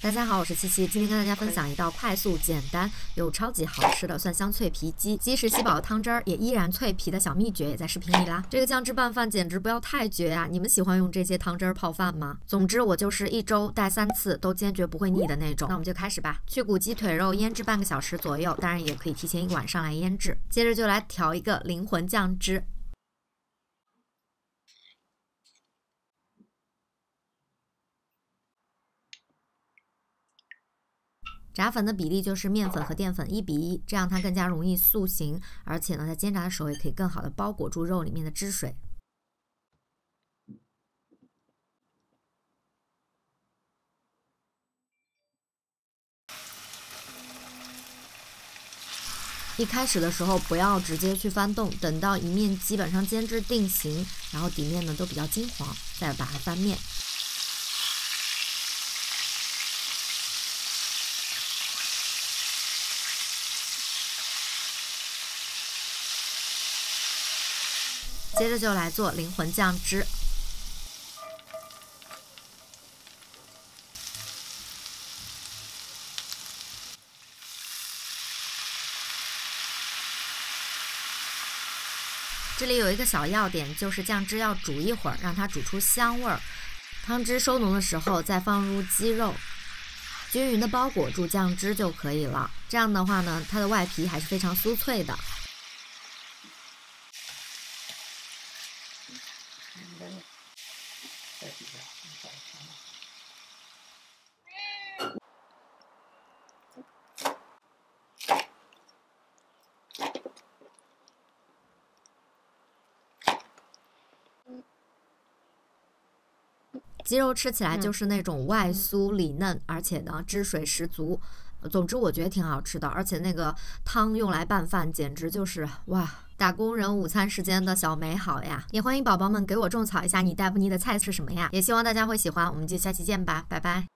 大家好，我是七七，今天跟大家分享一道快速、简单又超级好吃的蒜香脆皮鸡。即使吸饱了汤汁儿，也依然脆皮的小秘诀也在视频里啦。这个酱汁拌饭简直不要太绝啊！你们喜欢用这些汤汁儿泡饭吗？总之，我就是一周带3次都坚决不会腻的那种。那我们就开始吧。去骨鸡腿肉腌制半个小时左右，当然也可以提前1个晚上来腌制。接着就来调一个灵魂酱汁。 炸粉的比例就是面粉和淀粉1比1，这样它更加容易塑形，而且呢，在煎炸的时候也可以更好的包裹住肉里面的汁水。一开始的时候不要直接去翻动，等到一面基本上煎制定型，然后底面呢都比较金黄，再把它翻面。 接着就来做灵魂酱汁，这里有一个小要点，就是酱汁要煮一会儿，让它煮出香味儿。汤汁收浓的时候，再放入鸡肉，均匀的包裹住酱汁就可以了。这样的话呢，它的外皮还是非常酥脆的。 鸡肉吃起来就是那种外酥里嫩，而且呢汁水十足。总之我觉得挺好吃的，而且那个汤用来拌饭，简直就是哇！打工人午餐时间的小美好呀！也欢迎宝宝们给我种草一下你带不腻的菜是什么呀？也希望大家会喜欢，我们就下期见吧，拜拜。